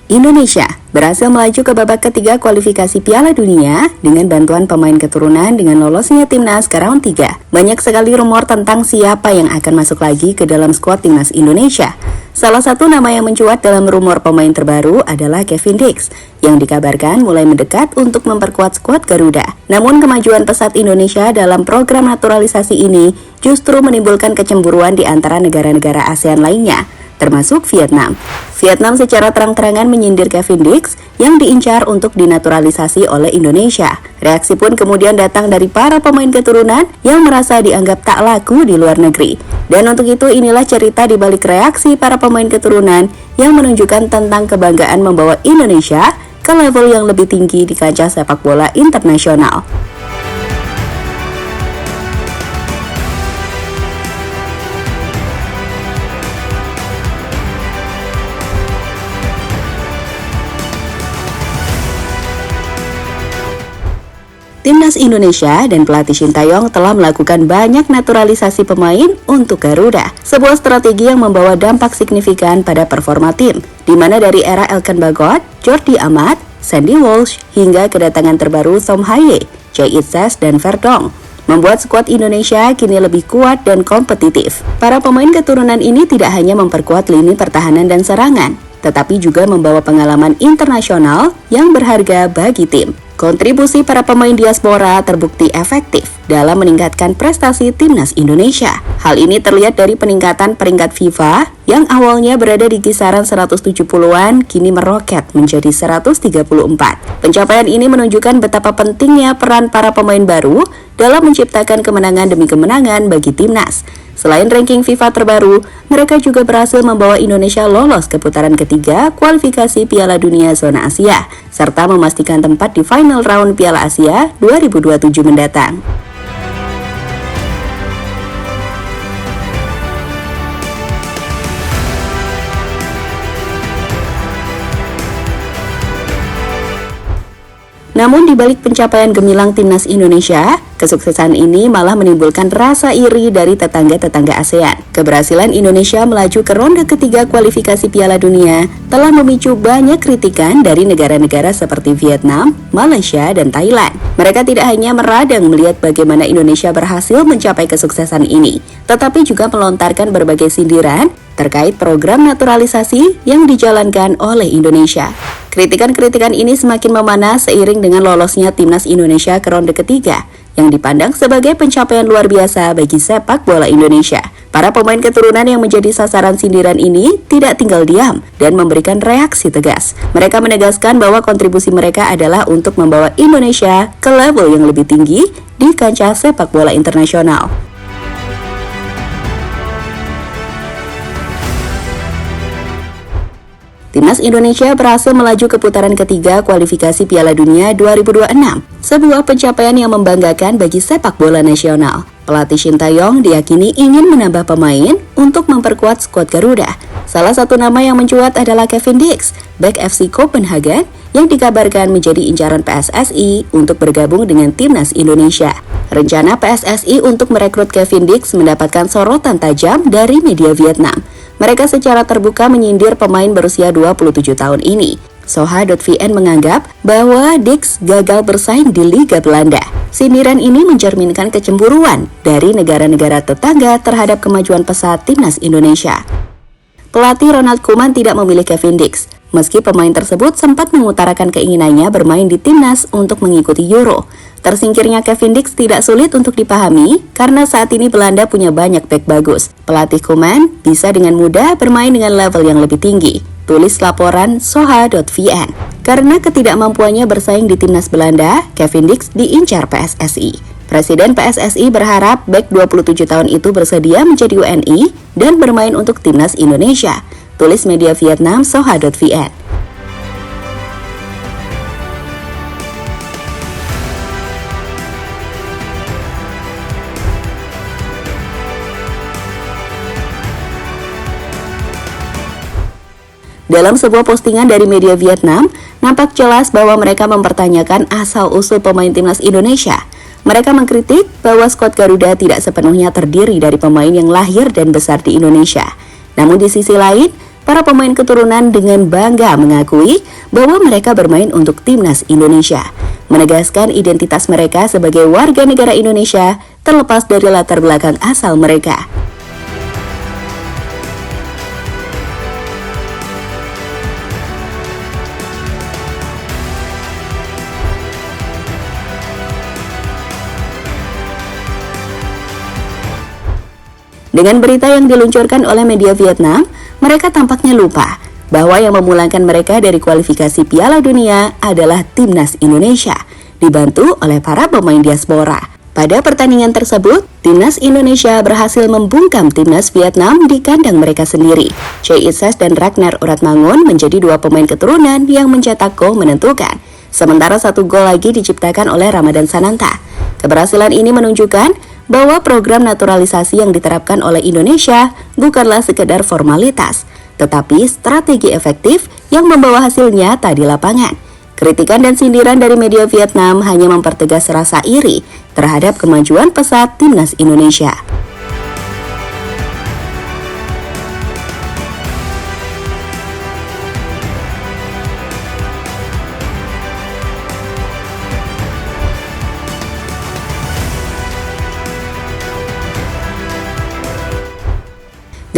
Indonesia berhasil melaju ke babak ketiga kualifikasi Piala Dunia dengan bantuan pemain keturunan dengan lolosnya timnas ke round 3. Banyak sekali rumor tentang siapa yang akan masuk lagi ke dalam skuad timnas Indonesia. Salah satu nama yang mencuat dalam rumor pemain terbaru adalah Kevin Dix, yang dikabarkan mulai mendekat untuk memperkuat skuad Garuda. Namun kemajuan pesat Indonesia dalam program naturalisasi ini justru menimbulkan kecemburuan di antara negara-negara ASEAN lainnya, termasuk Vietnam. Vietnam secara terang-terangan menyindir Kevin Dix yang diincar untuk dinaturalisasi oleh Indonesia. Reaksi pun kemudian datang dari para pemain keturunan yang merasa dianggap tak laku di luar negeri. Dan untuk itu inilah cerita di balik reaksi para pemain keturunan yang menunjukkan tentang kebanggaan membawa Indonesia ke level yang lebih tinggi di kancah sepak bola internasional. Timnas Indonesia dan pelatih Sintayong telah melakukan banyak naturalisasi pemain untuk Garuda, sebuah strategi yang membawa dampak signifikan pada performa tim, di mana dari era Elkan Bagot, Jordi Amat, Sandy Walsh, hingga kedatangan terbaru Tom Haye, Jay Itzes, dan Verdong, membuat skuad Indonesia kini lebih kuat dan kompetitif. Para pemain keturunan ini tidak hanya memperkuat lini pertahanan dan serangan, tetapi juga membawa pengalaman internasional yang berharga bagi tim. Kontribusi para pemain diaspora terbukti efektif dalam meningkatkan prestasi timnas Indonesia. Hal ini terlihat dari peningkatan peringkat FIFA yang awalnya berada di kisaran 170-an kini meroket menjadi 134. Pencapaian ini menunjukkan betapa pentingnya peran para pemain baru dalam menciptakan kemenangan demi kemenangan bagi timnas. Selain ranking FIFA terbaru, mereka juga berhasil membawa Indonesia lolos ke putaran ketiga kualifikasi Piala Dunia Zona Asia, serta memastikan tempat di final round Piala Asia 2027 mendatang. Namun di balik pencapaian gemilang timnas Indonesia, kesuksesan ini malah menimbulkan rasa iri dari tetangga-tetangga ASEAN. Keberhasilan Indonesia melaju ke ronde ketiga kualifikasi Piala Dunia telah memicu banyak kritikan dari negara-negara seperti Vietnam, Malaysia, dan Thailand. Mereka tidak hanya meradang melihat bagaimana Indonesia berhasil mencapai kesuksesan ini, tetapi juga melontarkan berbagai sindiran terkait program naturalisasi yang dijalankan oleh Indonesia. Kritikan-kritikan ini semakin memanas seiring dengan lolosnya timnas Indonesia ke ronde ketiga, yang dipandang sebagai pencapaian luar biasa bagi sepak bola Indonesia. Para pemain keturunan yang menjadi sasaran sindiran ini tidak tinggal diam dan memberikan reaksi tegas. Mereka menegaskan bahwa kontribusi mereka adalah untuk membawa Indonesia ke level yang lebih tinggi di kancah sepak bola internasional. Timnas Indonesia berhasil melaju ke putaran ketiga kualifikasi Piala Dunia 2026, sebuah pencapaian yang membanggakan bagi sepak bola nasional. Pelatih Sintayong diyakini ingin menambah pemain untuk memperkuat skuad Garuda. Salah satu nama yang mencuat adalah Kevin Dix, bek FC Copenhagen, yang dikabarkan menjadi incaran PSSI untuk bergabung dengan timnas Indonesia. Rencana PSSI untuk merekrut Kevin Dix mendapatkan sorotan tajam dari media Vietnam. Mereka secara terbuka menyindir pemain berusia 27 tahun ini. Soha.vn menganggap bahwa Dix gagal bersaing di Liga Belanda. Sindiran ini mencerminkan kecemburuan dari negara-negara tetangga terhadap kemajuan pesat timnas Indonesia. Pelatih Ronald Koeman tidak memilih Kevin Dix, meski pemain tersebut sempat mengutarakan keinginannya bermain di timnas untuk mengikuti Euro. Tersingkirnya Kevin Dix tidak sulit untuk dipahami karena saat ini Belanda punya banyak bek bagus. Pelatih Koeman bisa dengan mudah bermain dengan level yang lebih tinggi, tulis laporan Soha.vn. Karena ketidakmampuannya bersaing di timnas Belanda, Kevin Dix diincar PSSI. Presiden PSSI berharap bek 27 tahun itu bersedia menjadi WNI dan bermain untuk timnas Indonesia, tulis media Vietnam Soha.vn. Dalam sebuah postingan dari media Vietnam, nampak jelas bahwa mereka mempertanyakan asal-usul pemain timnas Indonesia. Mereka mengkritik bahwa skuad Garuda tidak sepenuhnya terdiri dari pemain yang lahir dan besar di Indonesia. Namun di sisi lain, para pemain keturunan dengan bangga mengakui bahwa mereka bermain untuk timnas Indonesia, menegaskan identitas mereka sebagai warga negara Indonesia terlepas dari latar belakang asal mereka. Dengan berita yang diluncurkan oleh media Vietnam, mereka tampaknya lupa bahwa yang memulangkan mereka dari kualifikasi Piala Dunia adalah timnas Indonesia, dibantu oleh para pemain diaspora. Pada pertandingan tersebut, timnas Indonesia berhasil membungkam timnas Vietnam di kandang mereka sendiri. Choi It-ses dan Ragnar Uratmangun menjadi dua pemain keturunan yang mencetak gol menentukan, sementara satu gol lagi diciptakan oleh Ramadan Sananta. Keberhasilan ini menunjukkan bahwa program naturalisasi yang diterapkan oleh Indonesia bukanlah sekedar formalitas, tetapi strategi efektif yang membawa hasil nyata di lapangan. Kritikan dan sindiran dari media Vietnam hanya mempertegas rasa iri terhadap kemajuan pesat timnas Indonesia.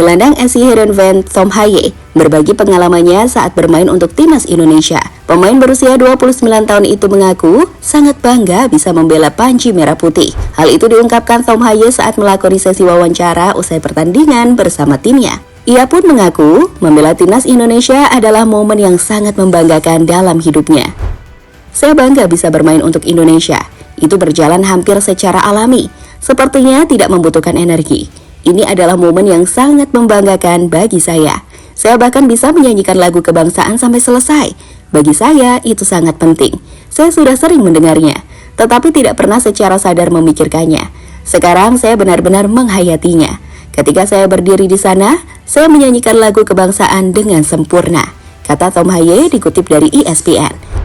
Gelandang SC Heerenveen Tom Hye berbagi pengalamannya saat bermain untuk timnas Indonesia. Pemain berusia 29 tahun itu mengaku sangat bangga bisa membela Panji Merah Putih. Hal itu diungkapkan Tom Hye saat melakoni sesi wawancara usai pertandingan bersama timnya. Ia pun mengaku membela timnas Indonesia adalah momen yang sangat membanggakan dalam hidupnya. Saya bangga bisa bermain untuk Indonesia. Itu berjalan hampir secara alami, sepertinya tidak membutuhkan energi. Ini adalah momen yang sangat membanggakan bagi saya. Saya bahkan bisa menyanyikan lagu kebangsaan sampai selesai. Bagi saya, itu sangat penting. Saya sudah sering mendengarnya, tetapi tidak pernah secara sadar memikirkannya. Sekarang saya benar-benar menghayatinya. Ketika saya berdiri di sana, saya menyanyikan lagu kebangsaan dengan sempurna, kata Tom Hye dikutip dari ESPN.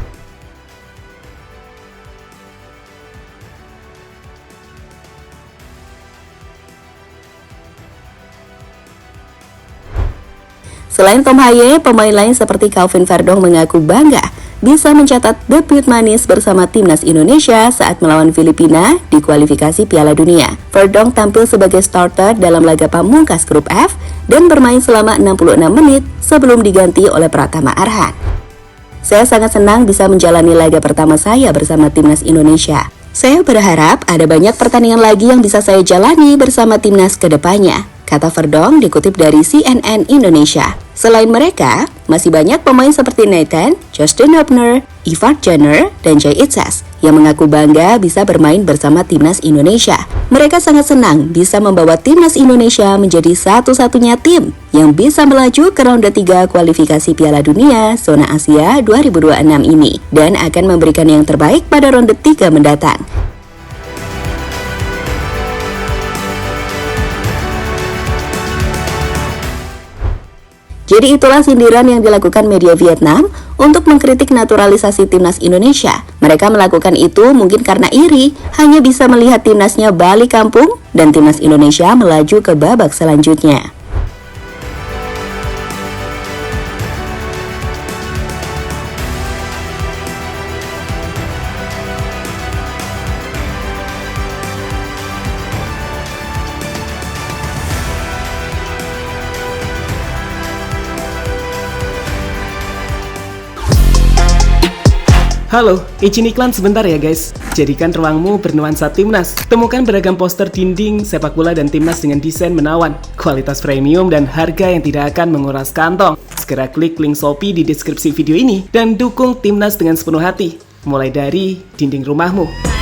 Selain Tom Hye, pemain lain seperti Calvin Verdong mengaku bangga bisa mencatat debut manis bersama timnas Indonesia saat melawan Filipina di kualifikasi Piala Dunia. Verdong tampil sebagai starter dalam laga pamungkas grup F dan bermain selama 66 menit sebelum diganti oleh Pratama Arhan. Saya sangat senang bisa menjalani laga pertama saya bersama timnas Indonesia. Saya berharap ada banyak pertandingan lagi yang bisa saya jalani bersama timnas ke depannya, kata Verdong dikutip dari CNN Indonesia. Selain mereka, masih banyak pemain seperti Nathan, Justin Hubner, Ivar Jenner, dan Choi It-ses yang mengaku bangga bisa bermain bersama timnas Indonesia. Mereka sangat senang bisa membawa timnas Indonesia menjadi satu-satunya tim yang bisa melaju ke ronde 3 kualifikasi Piala Dunia Zona Asia 2026 ini dan akan memberikan yang terbaik pada ronde 3 mendatang. Jadi itulah sindiran yang dilakukan media Vietnam untuk mengkritik naturalisasi timnas Indonesia. Mereka melakukan itu mungkin karena iri, hanya bisa melihat timnasnya balik kampung dan timnas Indonesia melaju ke babak selanjutnya. Halo, izin iklan sebentar ya guys. Jadikan ruangmu bernuansa timnas. Temukan beragam poster dinding, sepak bola dan timnas dengan desain menawan, kualitas premium dan harga yang tidak akan menguras kantong. Segera klik link Shopee di deskripsi video ini dan dukung timnas dengan sepenuh hati. Mulai dari dinding rumahmu.